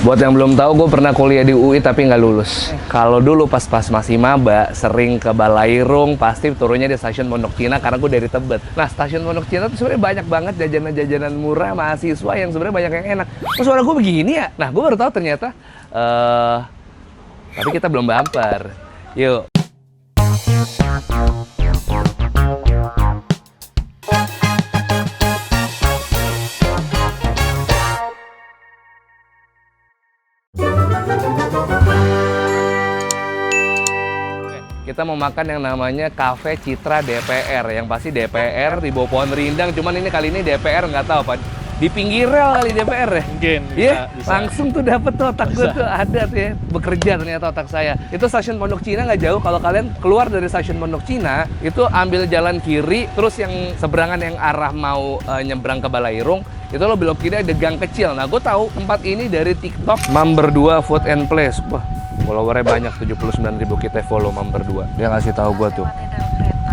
Buat yang belum tahu, gue pernah kuliah di UI tapi nggak lulus. Kalau dulu pas masih maba, sering ke Balairung, pasti turunnya di stasiun Pondok Cina karena gue dari Tebet. Nah, stasiun Pondok Cina tuh sebenarnya banyak banget jajanan-jajanan murah mahasiswa yang sebenarnya banyak yang enak. Terus suara gue begini ya? Nah, gue baru tahu ternyata, tapi kita belum bumper. Yuk. Kita mau makan yang namanya Cafe Citra DPR. Yang pasti DPR di bawah pohon rindang. Cuman ini kali ini DPR nggak tahu apa. Di pinggir rel kali DPR ya? Mungkin, Iya, bisa. langsung tuh dapet tuh otak gue tuh ada tuh ya. Bekerja ternyata otak saya. Itu stasiun Pondok Cina nggak jauh. Kalau kalian keluar dari stasiun Pondok Cina, itu ambil jalan kiri. Terus yang seberangan yang arah mau nyebrang ke Balairung, itu lo belok kiri ada gang kecil. Nah, gue tahu tempat ini dari TikTok. Mam Berdua Food and Place. Wah, followernya banyak, 79.000 kita follow Mam Berdua. Dia ngasih tahu gue tuh.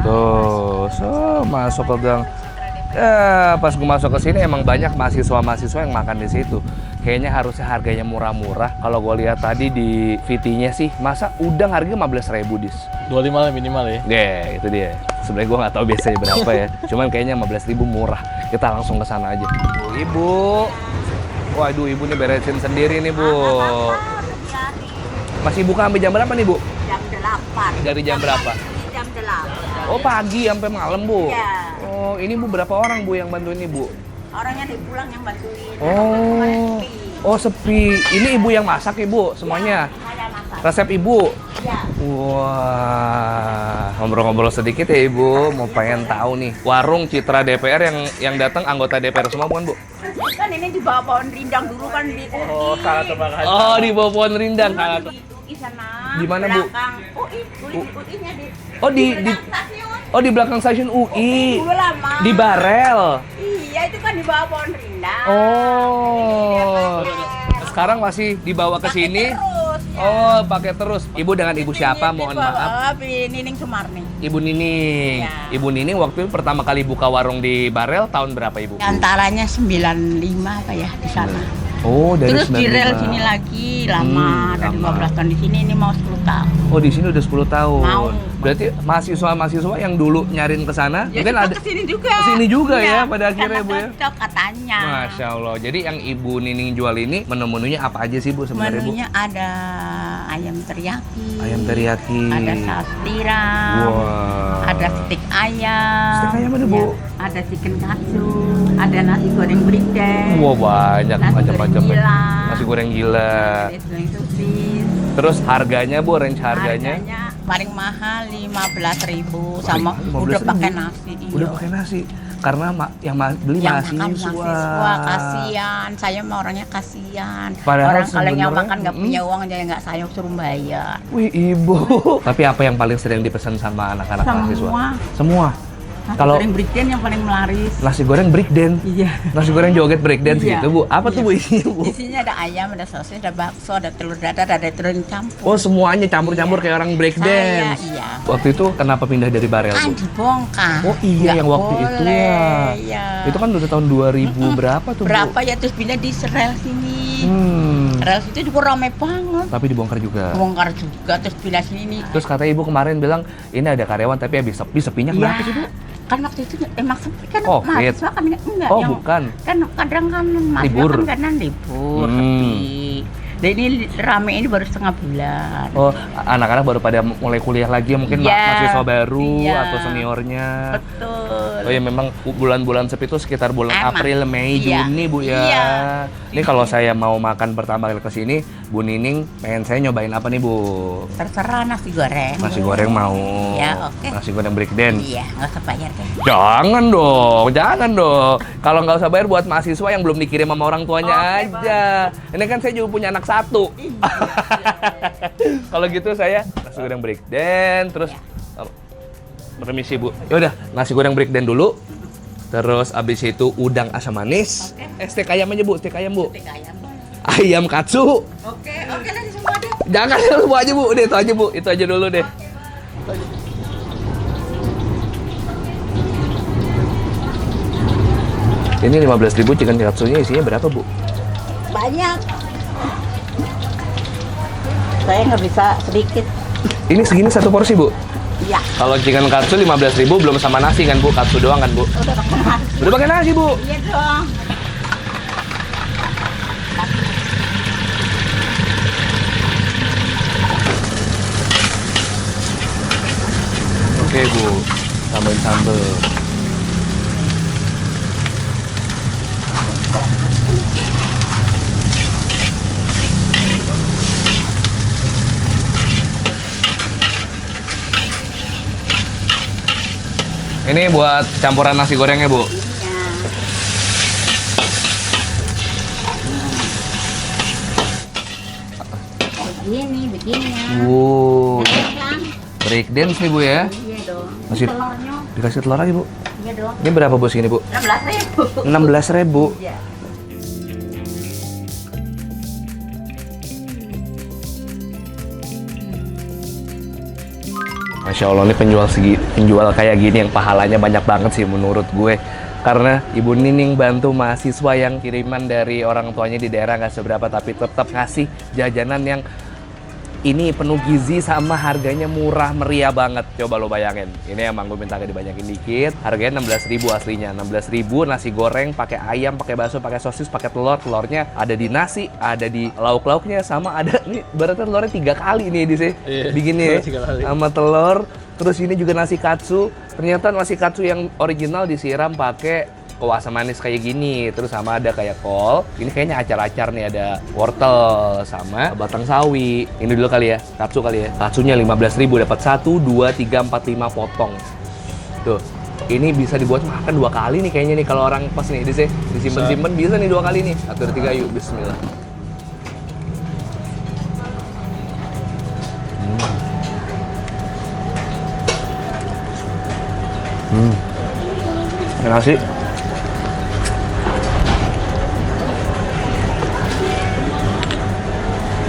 Tuh, so, masuk ke gang. Ya, pas gue masuk ke sini emang banyak mahasiswa-mahasiswa yang makan di situ. Kayaknya harusnya harganya murah-murah. Kalau gue lihat tadi di VT-nya sih, masa udang harganya 15.000 dis. 25 lah minimal ya. Itu dia. Sebenarnya gue nggak tahu biasanya berapa ya. Cuman kayaknya 15.000 murah. Kita langsung ke sana aja. Ibu. Waduh, ibu nih beresin sendiri nih, Bu. Masih buka sampai jam berapa nih, Bu? Jam 8. Dari jam berapa? Jam 8. Oh, pagi sampai malam, Bu. Iya. Oh, ini Bu berapa orang, Bu, yang bantuin Ibu? Orangnya dipulang yang bantuin. Oh. Oh, sepi. Ini Ibu yang masak, Ibu, semuanya? Saya masak. Resep Ibu? Iya. Wah, ngobrol-ngobrol sedikit ya Ibu, mau pengen tahu nih. Warung Citra DPR yang datang anggota DPR semua bukan, Bu? Kan ini di bawah pohon rindang dulu kan di UI. Oh, di bawah pohon rindang. Dulu di UI sana. Di mana, Bu? Belakang UI. UI-nya di. Oh, di stasiun. di belakang stasiun UI. Dulu lama. Di Barel. Iya, itu kan di bawah pohon rindang. Oh. Iya, Sekarang masih dibawa ke sini. Terus. Ya. Oh, pakai terus. Ibu dengan Ibu siapa? Mohon maaf. Nining Sumarni. Ibu Nining. Ya. Ibu Nining waktu itu pertama kali buka warung di Barel tahun berapa, Ibu? Antaranya 95 apa ya di sana. Oh, dari Terus di 95. rel sini lagi lama, dari lama. 15 tahun di sini ini mau 10 tahun. Oh, di sini udah 10 tahun. Mau. Berarti mahasiswa-mahasiswa yang dulu nyariin ke sana, mungkin ada kesini juga. kesini juga ya Iya, pada akhirnya, karena Bu ya. cocok katanya. Masya Allah. Jadi yang Ibu Nining jual ini menu-menunya apa aja sih, Bu, sebenarnya, Bu? Menunya ada ayam teriyaki. Ayam teriyaki. Ada saus tiram. Wah. Ada stik ayam. Stik ayam ada, Bu? Ya, ada chicken katsu. Ada nasi goreng brigden. Wah, banyak Nasi macam-macam. goreng gila. Nasi goreng gila. Nasi goreng sosis. Terus harganya, Bu, range harganya? Paling mahal 15.000 sama Paling udah 15.000? pakai nasi. Udah pakai nasi. Karena beli Yang makan mahasiswa. mahasiswa kasihan, saya mah orangnya kasihan. Padahal Orang kalau yang sebenarnya, makan nggak punya uang aja nggak saya suruh bayar. Wih, Ibu. Tapi apa yang paling sering dipesan sama anak-anak mahasiswa? Semua. Nasi Kalau goreng brigden yang paling melaris. nasi goreng breakdance. Iya. Nasi goreng joget breakdance Iya. gitu, Bu. Apa tuh, Bu, isinya, Bu? Isinya ada ayam, ada sosis, ada bakso, ada telur dadar, ada telur campur. Oh, semuanya campur-campur kayak orang breakdance. Saya, iya. Waktu itu kenapa pindah dari Barel, Kan Bu? dibongkar. Oh iya, Nggak yang waktu itu boleh, ya. Iya. Itu kan udah tahun 2000 berapa tuh, Bu? Berapa ya terus pindah di rel sini. Rel itu juga rame banget. Tapi dibongkar juga. Bongkar juga terus pindah sini nih. Terus kata Ibu kemarin bilang, ini ada karyawan tapi habis sepi. Sepinya Iya. kenapa sih, Bu? Kan waktu itu emang sepi kan Covid. mahasiswa kan enggak Oh, yang, bukan. kan kadang kan mahasiswa Libur. kan kadang libur Hmm. sepi. Dan ini rame ini baru setengah bulan. Oh, anak-anak baru pada mulai kuliah lagi, mungkin Iya. mahasiswa baru Iya. atau seniornya. Betul. Oh ya, memang bulan-bulan sepi itu sekitar bulan Emang. April, Mei, Iya. Juni, Bu ya. Iya. Ini kalau saya mau makan pertama kali ke sini, Bu Nining pengen saya nyobain apa nih, Bu? Terserah nasi goreng. Nasi goreng mau. Ya, oke. Nasi goreng breakdance. Iya, nggak usah bayar deh. Jangan dong, jangan dong. Kalau nggak usah bayar buat mahasiswa yang belum dikirim sama orang tuanya Oke, aja. Ini kan saya juga punya anak satu. Kalau gitu saya nasi goreng breakdance, terus permisi, Bu. Yaudah, nasi goreng breakdance dulu. Terus abis itu udang asam manis. Oke. Steak ayam aja, Bu. Steak ayam, Bu. Stik ayam. Ayam katsu. Oke, nanti semua deh. Jangan, lu aja, Bu. Udah, itu aja, Bu. Itu aja dulu deh. Ini 15.000 chicken katsunya isinya berapa, Bu? Banyak. Saya nggak bisa sedikit. Ini segini satu porsi, Bu? Iya. Kalau chicken katsu 15.000 belum sama nasi kan, Bu? Katsu doang kan, Bu? Udah pakai nasi. Udah pakai nasi, Bu? Iya dong. Oke, Bu. Tambahin sambal. Ini buat campuran nasi gorengnya, Bu. Begini, begini. Wow. Enak kan? Break dance nih, Bu ya. Iya dong. Masih- Telurnya. Dikasih telur lagi, Bu. Iya dong. Ini berapa, Bu, segini, Bu? 16.000. 16.000. Iya. Masya Allah, ini penjual kayak gini yang pahalanya banyak banget sih menurut gue. Karena Ibu Nining bantu mahasiswa yang kiriman dari orang tuanya di daerah nggak seberapa, tapi tetap ngasih jajanan yang ini penuh gizi sama harganya murah meriah banget. Coba lo bayangin. Ini emang gue minta agak dibanyakin dikit. Harganya 16.000 aslinya. 16.000 nasi goreng, pakai ayam, pakai bakso, pakai sosis, pakai telur. Telurnya ada di nasi, ada di lauk-lauknya, sama ada nih berarti telurnya 3 kali nih di sini. Iya, Begini ya. 3 kali. Sama telur. Terus ini juga nasi katsu. Ternyata nasi katsu yang original disiram pakai kuah manis kayak gini. Terus sama ada kayak kol. Ini kayaknya acar-acar nih, ada wortel sama batang sawi. Ini dulu kali ya, katsu kali ya. Katsunya 15.000 dapat 1, 2, 3, 4, 5 potong. Tuh. Ini bisa dibuat makan 2 kali nih kayaknya nih kalau orang pas nih disimpan-simpan bisa nih 2 kali nih. 1, 2, 3 yuk, bismillah. Pakai nasi.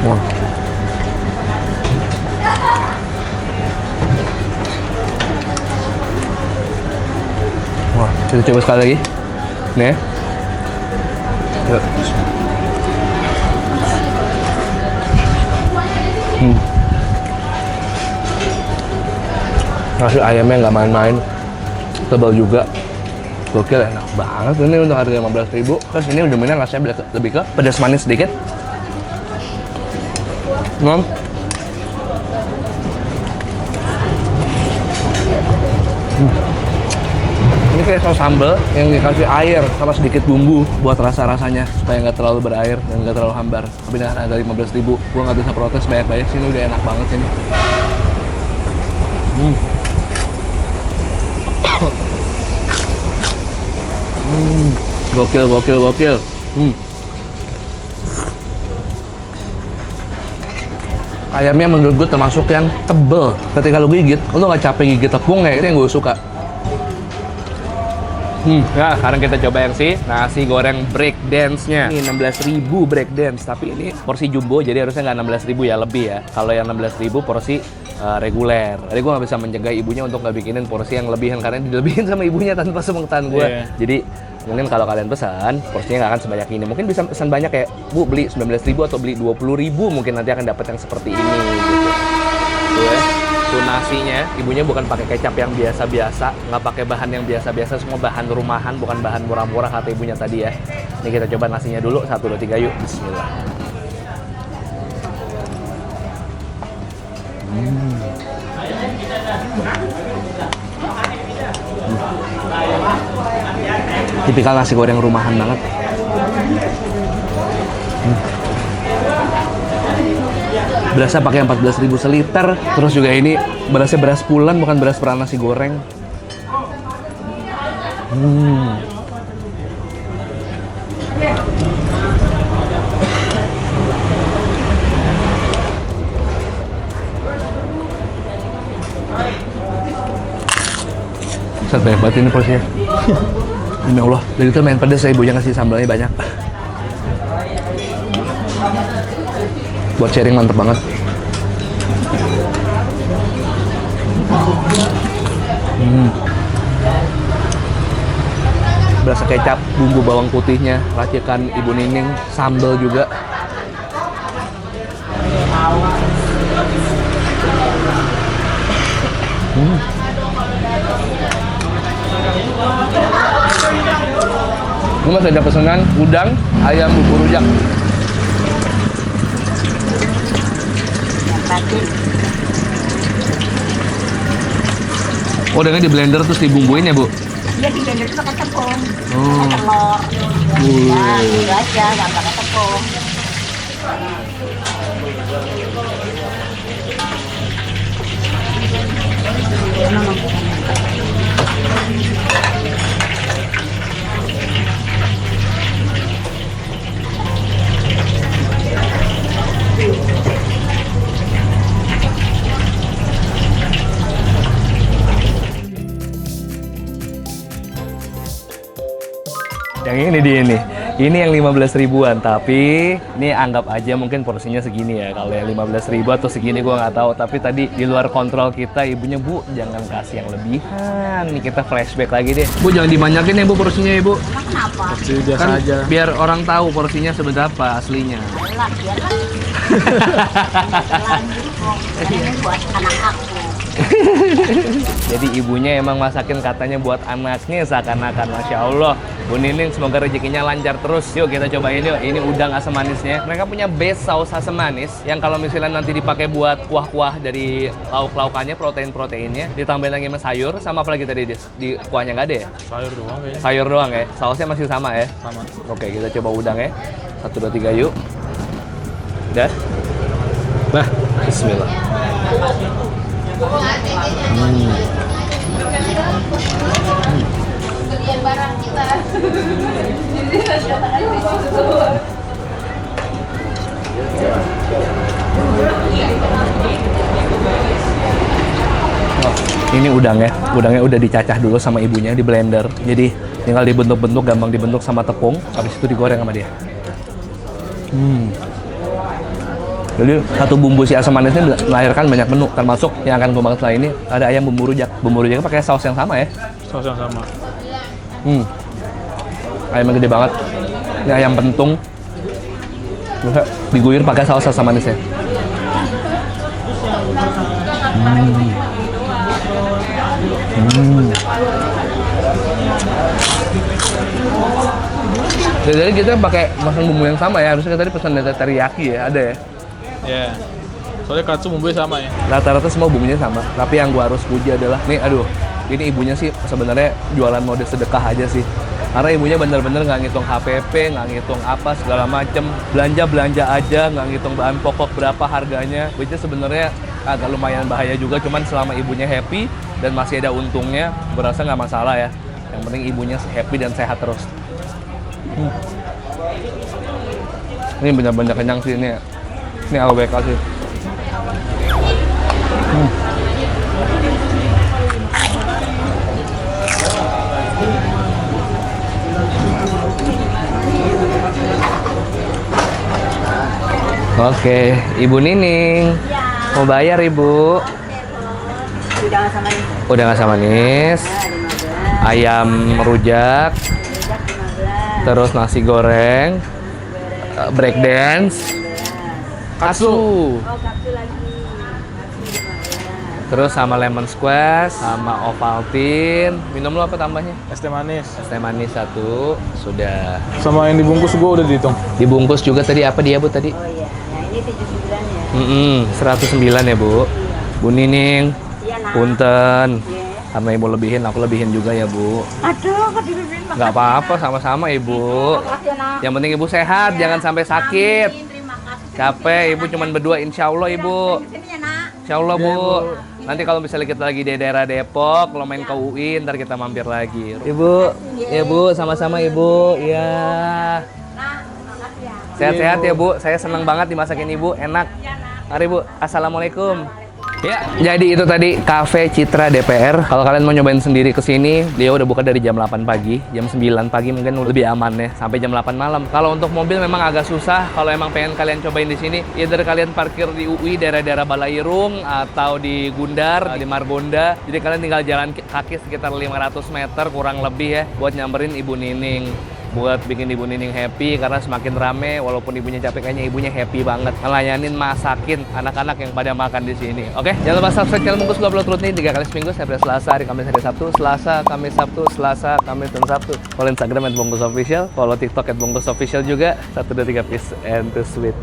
Wah. Wah, kita coba sekali lagi. Nih ya. Yuk. Nasi ayamnya nggak main-main, tebal juga, gokil, enak banget ini untuk harga 15.000. Terus ini udah mainnya rasanya lebih ke pedas manis sedikit. Ini kayak saus sambal yang dikasih air sama sedikit bumbu buat rasa-rasanya supaya nggak terlalu berair dan nggak terlalu hambar. Tapi dengan harga 15.000, gua nggak bisa protes, banyak-banyak sini udah enak banget sini. Gokil. Ayamnya menurut gue termasuk yang tebel. Ketika lu gigit, lu nggak capek gigit tepungnya. Itu yang gue suka. Ya, sekarang kita coba yang nasi goreng break dance-nya. Ini 16.000 break dance, tapi ini porsi jumbo, jadi harusnya nggak 16.000 ya, lebih ya. Kalau yang 16.000 porsi reguler. Tadi gue nggak bisa mencegah ibunya untuk nggak bikinin porsi yang lebihan karena dilebihin sama ibunya tanpa sepengetahuan gue. Yeah. Jadi mungkin kalau kalian pesan, porsinya nggak akan sebanyak ini. Mungkin bisa pesan banyak kayak, Bu, beli 19.000 atau beli 20.000, mungkin nanti akan dapat yang seperti ini gitu. Tuh ya. Tuh nasinya, ibunya bukan pakai kecap yang biasa-biasa, nggak pakai bahan yang biasa-biasa, semua bahan rumahan, bukan bahan murah-murah kata ibunya tadi ya. Ini kita coba nasinya dulu, 1, 2, 3 yuk, bismillah. Tipikal nasi goreng rumahan banget. Berasnya pakai 14.000 seliter. Terus juga ini berasnya beras pulen, bukan beras peran nasi goreng. Set banyak banget ini porsinya. Demi Allah, dari itu main pedas, ibunya ngasih sambalnya banyak. Buat sharing mantep banget. Berasa kecap, bumbu bawang putihnya, racikan Ibu Nining, sambal juga. masih ada pesanan udang, ayam bubur rujak. Oh, dengan di blender terus dibumbuin ya, Bu? Iya, di blender itu pakai tepung. Oh. Pakai telur. Ya, gitu aja, nggak pakai tepung. Yang ini dia nih. Ini yang 15 ribuan, tapi ini anggap aja mungkin porsinya segini ya. Kalau yang 15 ribu atau segini gua nggak tahu, tapi tadi di luar kontrol kita, ibunya, Bu, jangan kasih yang lebihan. Nih kita flashback lagi deh. Bu, jangan dibanyakin ya, Bu, porsinya ya, Bu. Emang kenapa? Porsi biasa Kan aja. biar orang tahu porsinya seberapa aslinya. Ayolah, biarlah. Lanjut kok. Ini buat anak aku. Jadi ibunya emang masakin katanya buat anaknya seakan-akan. Masya Allah. Bu Nining semoga rezekinya lancar terus. Yuk kita cobain yuk. Ini udang asam manisnya. Mereka punya base saus asam manis yang kalau misalnya nanti dipakai buat kuah-kuah dari lauk-laukannya, protein-proteinnya, ditambahin lagi sama sayur, sama apa lagi tadi di kuahnya nggak ada ya? Sayur doang kayaknya. Sayur doang ya. Sausnya masih sama ya. Sama. Oke, kita coba udang ya. 1, 2, 3 yuk. Udah. Bah, bismillah. Oh, ini udangnya. Udangnya udah dicacah dulu sama ibunya di blender. Jadi tinggal dibentuk-bentuk, gampang dibentuk sama tepung. Habis itu digoreng sama dia. Jadi satu bumbu si asam manis ini melahirkan banyak menu, termasuk yang akan gue makan setelah ini ada ayam bumbu rujak. Bumbu rujaknya pakai saus yang sama ya. Saus yang sama. Ayamnya gede banget. Ini ayam pentung. Bisa diguyur pakai saus asam manisnya. Jadi kita pakai masak bumbu yang sama ya. Harusnya kita tadi pesan teriyaki ya, ada ya. Ya. Soalnya katsu bumbunya sama ya. Rata-rata semua bumbunya sama. Tapi yang gua harus puji adalah nih, aduh, ini ibunya sih sebenarnya jualan mode sedekah aja sih. Karena ibunya bener-bener nggak ngitung HPP, nggak ngitung apa segala macem, belanja aja, nggak ngitung bahan pokok berapa harganya. Which is sebenarnya agak lumayan bahaya juga. Cuman selama ibunya happy dan masih ada untungnya, berasa nggak masalah ya. Yang penting ibunya happy dan sehat terus. Ini bener-bener kenyang sih ini. Ini AWK sih. Oke, Ibu Nining. Mau bayar, Ibu? Udah nggak sama ini. Udah nggak sama manis. Ayam rujak. Terus nasi goreng. Breakdance. Katsu. Oh, kapsul lagi. Terus sama lemon squash, sama Ovaltine. Minum lo apa tambahnya? Es teh manis. Es teh manis 1. Sudah. Sama yang dibungkus gua udah dihitung. Dibungkus juga tadi apa dia, Bu, tadi? Oh iya. Nah, ini 79 ya. 109 ya, Bu. Bu Nining. Iya, Nak. Punten. Iya. Karena Ibu lebihin, aku lebihin juga ya, Bu. Aduh, kok dibimbing makasih. Nggak apa-apa, sama-sama, Ibu. Makasih, Nak. Yang penting Ibu sehat, jangan sampai sakit. Amin, terima kasih. Capek, Ibu cuman berdua, insya Allah, Ibu. Sini ya, Nak. Insya Allah, Bu. Nanti kalau misalnya kita lagi di daerah Depok, lo main ke UI, ntar kita mampir lagi. Ibu, ya Bu, sama-sama Ibu. Iya. Nah, makasih ya. Sehat-sehat ya, Bu. Saya senang banget dimasakin Ibu, enak. Mari, Bu. Assalamualaikum. Ya, jadi itu tadi Cafe Citra DPR. Kalau kalian mau nyobain sendiri ke sini, dia udah buka dari jam 8 pagi, jam 9 pagi mungkin lebih aman ya, sampai jam 8 malam. Kalau untuk mobil memang agak susah. Kalau emang pengen kalian cobain di sini, either kalian parkir di UI daerah-daerah Balairung atau di Gundar, di Margonda. Jadi kalian tinggal jalan kaki sekitar 500 meter kurang lebih ya buat nyamperin Ibu Nining. buat bikin Ibu Nining happy karena semakin rame walaupun ibunya capek kayaknya ibunya happy banget ngelayanin masakin anak-anak yang pada makan di sini. Oke, jangan lupa subscribe channel Bungkus, gue upload rutin 3 kali seminggu, setiap hari Selasa, hari Kamis, hari Sabtu, Selasa, Kamis, Sabtu, Selasa, Kamis, dan Sabtu. Follow Instagram @bungkusofficial, follow TikTok @bungkusofficial juga. 1, 2, 3 peace and to sweet.